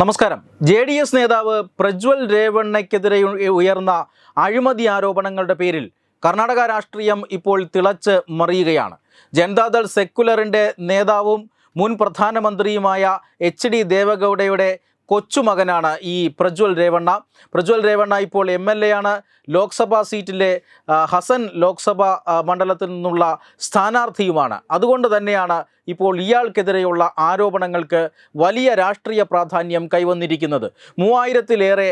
നമസ്കാരം. JDS നേതാവ് പ്രജ്വൽ രേവണ്ണയ്ക്കെതിരെ ഉയർന്ന അഴിമതി ആരോപണങ്ങളുടെ പേരിൽ കർണാടക രാഷ്ട്രീയം ഇപ്പോൾ തിളച്ച് മറിയുകയാണ്. ജനതാദൾ സെക്കുലറിൻ്റെ നേതാവും മുൻ പ്രധാനമന്ത്രിയുമായ HD ദേവഗൗഡയുടെ കൊച്ചുമകനാണ് ഈ പ്രജ്വൽ രേവണ്ണ. പ്രജ്വൽ രേവണ്ണ ഇപ്പോൾ MLA ആണ്. ലോക്സഭാ സീറ്റിലെ ഹസൻ ലോക്സഭാ മണ്ഡലത്തിൽ നിന്നുള്ള സ്ഥാനാർത്ഥിയുമാണ്. അതുകൊണ്ട് തന്നെയാണ് ഇപ്പോൾ ഇയാൾക്കെതിരെയുള്ള ആരോപണങ്ങൾക്ക് വലിയ രാഷ്ട്രീയ പ്രാധാന്യം കൈവന്നിരിക്കുന്നത്. 3000-ലേറെ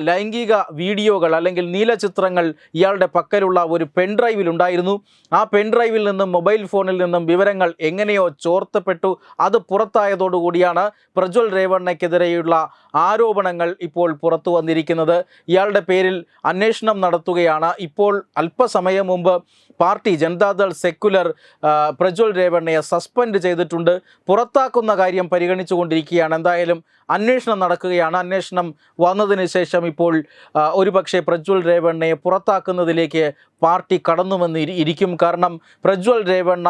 ലൈംഗിക വീഡിയോകൾ അല്ലെങ്കിൽ നീലചിത്രങ്ങൾ ഇയാളുടെ പക്കലുള്ള ഒരു പെൻഡ്രൈവിലുണ്ടായിരുന്നു. ആ പെൻഡ്രൈവിൽ നിന്നും മൊബൈൽ ഫോണിൽ നിന്നും വിവരങ്ങൾ എങ്ങനെയോ ചോർത്തപ്പെട്ടു. അത് പുറത്തായതോടുകൂടിയാണ് പ്രജ്വൽ രേവണ്ണയ്ക്കെതിരെയുള്ള ആരോപണങ്ങൾ ഇപ്പോൾ പുറത്തു വന്നിരിക്കുന്നത്. ഇയാളുടെ പേരിൽ അന്വേഷണം നടത്തുകയാണ്. ഇപ്പോൾ അല്പസമയം മുമ്പ് പാർട്ടി ജനതാദൾ സെക്കുലർ പ്രജ്വൽ രേവണ്ണയെ സസ്പെൻഡ് ചെയ്തിട്ടുണ്ട്. പുറത്താക്കുന്ന കാര്യം പരിഗണിച്ചുകൊണ്ടിരിക്കുകയാണ്. എന്തായാലും അന്വേഷണം നടക്കുകയാണ്. അന്വേഷണം വന്നതിന് ശേഷം ഇപ്പോൾ ഒരുപക്ഷെ പ്രജ്വൽ രേവണ്ണയെ പുറത്താക്കുന്നതിലേക്ക് പാർട്ടി കടന്നുവന്ന് ഇരിക്കും. കാരണം പ്രജ്വൽ രേവണ്ണ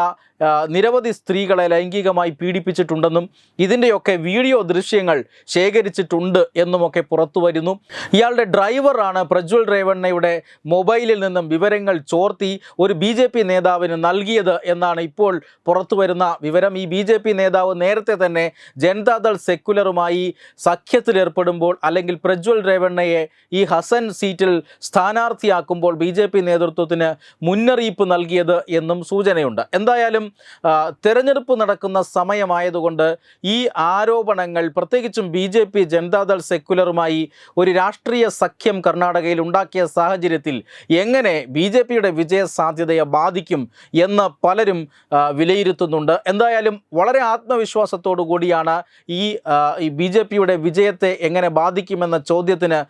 നിരവധി സ്ത്രീകളെ ലൈംഗികമായി പീഡിപ്പിച്ചിട്ടുണ്ടെന്നും ഇതിൻ്റെയൊക്കെ വീഡിയോ ദൃശ്യങ്ങൾ ശേഖരിച്ചിട്ടുണ്ട് എന്നുമൊക്കെ പുറത്തു വരുന്നു. ഇയാളുടെ ഡ്രൈവറാണ് പ്രജ്വൽ രേവണ്ണയുടെ മൊബൈലിൽ നിന്നും വിവരങ്ങൾ ചോർത്തി ഒരു BJP നേതാവിന് നൽകിയത് എന്നാണ് ഇപ്പോൾ പുറത്തു വരുന്ന വിവരം. ഈ BJP നേതാവ് നേരത്തെ തന്നെ ജനതാദൾ സെക്കുലറുമായി സഖ്യത്തിലേർപ്പെടുമ്പോൾ അല്ലെങ്കിൽ പ്രജ്വൽ രേവണ്ണയെ ഈ ഹസൻ സീറ്റിൽ സ്ഥാനാർത്ഥിയാക്കുമ്പോൾ BJP നേതൃത്വത്തിന് മുന്നറിയിപ്പ് നൽകിയത് എന്നും സൂചനയുണ്ട്. എന്തായാലും തെരഞ്ഞെടുപ്പ് നടക്കുന്ന സമയമായതുകൊണ്ട് ഈ ആരോപണങ്ങൾ പ്രത്യേകിച്ചും BJP ജനതാദൾ സെക്കുലറുമായി ഒരു രാഷ്ട്രീയ സഖ്യം കർണാടകയിൽ ഉണ്ടാക്കിയ സാഹചര്യത്തിൽ എങ്ങനെ BJPയുടെ വിജയ സാധ്യതയെ ബാധിക്കും എന്ന് പലരും വിലയിരുത്തുന്നുണ്ട്. എന്തായാലും വളരെ ആത്മവിശ്വാസത്തോടു കൂടിയാണ് ഈ BJPയുടെ വിജയത്തെ എങ്ങനെ ബാധിക്കുമെന്ന ചോദ്യത്തിന്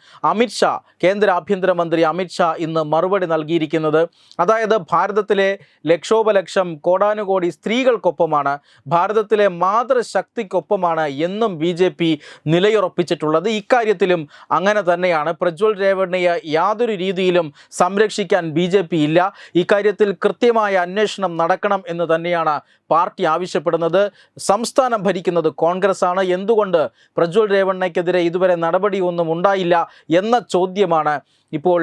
കേന്ദ്ര ആഭ്യന്തരമന്ത്രി അമിത്ഷാ ഇന്ന് മറുപടി നൽകിയിരിക്കുന്നത്. അതായത് ഭാരതത്തിലെ ലക്ഷോപലക്ഷം കോടാനുകോടി സ്ത്രീകൾക്കൊപ്പമാണ്, ഭാരതത്തിലെ മാതൃശക്തിക്കൊപ്പമാണ് എന്നും BJP നിലയുറപ്പിച്ചിട്ടുള്ളത്. ഇക്കാര്യത്തിലും അങ്ങനെ തന്നെയാണ്. പ്രജ്വൽ രേവണ്ണയെ യാതൊരു രീതിയിലും സംരക്ഷിക്കാൻ BJP ഇല്ല. ഇക്കാര്യത്തിൽ കൃത്യമായ അന്വേഷണം നടക്കണം എന്ന് തന്നെയാണ് പാർട്ടി ആവശ്യപ്പെടുന്നത്. സംസ്ഥാനം ഭരിക്കുന്നത് കോൺഗ്രസ് ആണ്. എന്തുകൊണ്ട് പ്രജ്വൽ രേവണ്ണയ്ക്കെതിരെ ഇതുവരെ നടപടിയൊന്നും ഉണ്ടായില്ല എന്ന ചോദ്യമാണ് ഇപ്പോൾ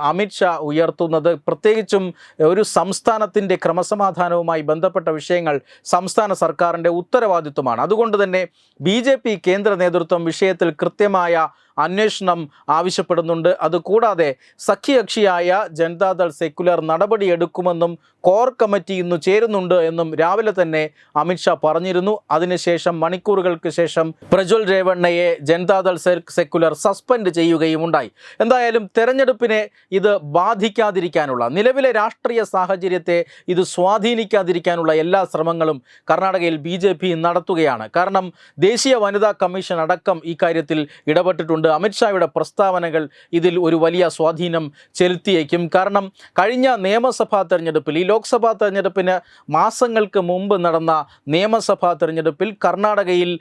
അമിത്ഷാ ഉയർത്തുന്നത്. പ്രത്യേകിച്ചും ഒരു സംസ്ഥാനത്തിൻ്റെ ക്രമസമാധാനവുമായി ബന്ധപ്പെട്ട വിഷയങ്ങൾ സംസ്ഥാന സർക്കാരിൻ്റെ ഉത്തരവാദിത്വമാണ്. അതുകൊണ്ട് തന്നെ BJP കേന്ദ്ര നേതൃത്വം വിഷയത്തിൽ കൃത്യമായ അന്വേഷണം ആവശ്യപ്പെടുന്നുണ്ട്. അതുകൂടാതെ സഖ്യകക്ഷിയായ ജനതാദൾ സെക്കുലർ നടപടിയെടുക്കുമെന്നും കോർ കമ്മിറ്റി ഇന്ന് ചേരുന്നുണ്ട് എന്നും രാവിലെ തന്നെ അമിത്ഷാ പറഞ്ഞിരുന്നു. അതിനുശേഷം മണിക്കൂറുകൾക്ക് ശേഷം പ്രജ്വൽ രേവണ്ണയെ ജനതാദൾ സെക്കുലർ സസ്പെൻഡ് ചെയ്യുകയും ഉണ്ടായി. എന്തായാലും തെരഞ്ഞെടുപ്പിനെ ഇത് ബാധിക്കാതിരിക്കാനുള്ള, നിലവിലെ രാഷ്ട്രീയ സാഹചര്യത്തെ ഇത് സ്വാധീനിക്കാതിരിക്കാനുള്ള എല്ലാ ശ്രമങ്ങളും കർണാടകയിൽ BJP നടത്തുകയാണ്. കാരണം ദേശീയ വനിതാ കമ്മീഷൻ അടക്കം ഈ കാര്യത്തിൽ ഇടപെട്ടിട്ടുണ്ട്. അമിത്ഷായുടെ പ്രസ്താവനകൾ ഇതിൽ ഒരു വലിയ സ്വാധീനം ചെലുത്തിയേക്കും. കാരണം കഴിഞ്ഞ നിയമസഭാ തെരഞ്ഞെടുപ്പിൽ, ഈ ലോക്സഭാ തെരഞ്ഞെടുപ്പിന് മാസങ്ങൾക്ക് മുമ്പ് നടന്ന നിയമസഭാ തെരഞ്ഞെടുപ്പിൽ കർണാടകയിൽ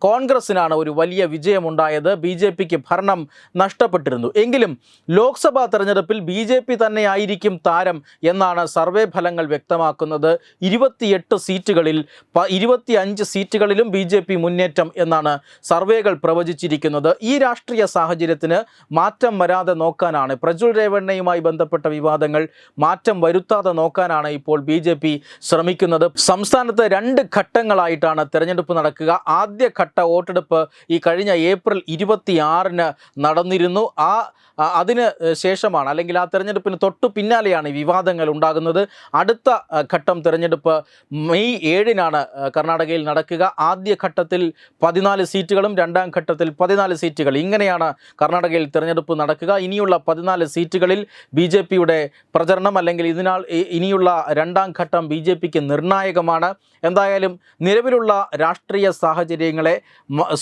കോൺഗ്രസിനാണ് ഒരു വലിയ വിജയമുണ്ടായത്. BJPക്ക് ഭരണം നഷ്ടപ്പെട്ടിരുന്നു. എങ്കിലും ലോക്സഭാ തെരഞ്ഞെടുപ്പിൽ BJP തന്നെയായിരിക്കും താരം എന്നാണ് സർവേ ഫലങ്ങൾ വ്യക്തമാക്കുന്നത്. 28 സീറ്റുകളിൽ 25 സീറ്റുകളിലും BJP മുന്നേറ്റം എന്നാണ് സർവേകൾ പ്രവചിച്ചിരിക്കുന്നത്. ഈ രാഷ്ട്രീയ സാഹചര്യത്തിന് മാറ്റം വരാതെ നോക്കാനാണ്, പ്രജ്വൽ രേവണ്ണയുമായി ബന്ധപ്പെട്ട വിവാദങ്ങൾ മാറ്റം വരുത്താതെ നോക്കാനാണ് ഇപ്പോൾ BJP ശ്രമിക്കുന്നത്. സംസ്ഥാനത്ത് 2 ഘട്ടങ്ങളായിട്ടാണ് തെരഞ്ഞെടുപ്പ് നടക്കുക. ആദ്യഘട്ട വോട്ടെടുപ്പ് ഈ കഴിഞ്ഞ ഏപ്രിൽ 26-ന് നടന്നിരുന്നു. അതിന് ശേഷമാണ്, അല്ലെങ്കിൽ ആ തെരഞ്ഞെടുപ്പിന് തൊട്ടു പിന്നാലെയാണ് വിവാദങ്ങൾ ഉണ്ടാകുന്നത്. അടുത്ത ഘട്ടം തെരഞ്ഞെടുപ്പ് മെയ് 7-നാണ് കർണാടകയിൽ നടക്കുക. ആദ്യഘട്ടത്തിൽ 14 സീറ്റുകളും രണ്ടാം ഘട്ടത്തിൽ 14 സീറ്റുകൾ, ഇങ്ങനെയാണ് കർണാടകയിൽ തെരഞ്ഞെടുപ്പ് നടക്കുക. ഇനിയുള്ള 14 സീറ്റുകളിൽ BJPയുടെ പ്രചരണം അല്ലെങ്കിൽ ഇനിയുള്ള രണ്ടാം ഘട്ടം BJPക്ക് നിർണായകമാണ്. എന്തായാലും നിലവിലുള്ള രാഷ്ട്രീയ സാഹചര്യങ്ങളെ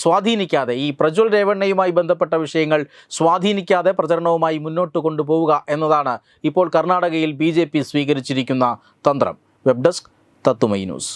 സ്വാധീനിക്കാതെ, ഈ പ്രജ്വൽ രേവണ്ണയുമായി ബന്ധപ്പെട്ട വിഷയങ്ങൾ സ്വാധീനിക്കാതെ പ്രചരണവുമായി മുന്നോട്ട് കൊണ്ടുപോവുക എന്നതാണ് ഇപ്പോൾ കർണാടകയിൽ BJP സ്വീകരിച്ചിരിക്കുന്ന തന്ത്രം. വെബ് ഡെസ്ക് തത്തുമൈ ന്യൂസ്.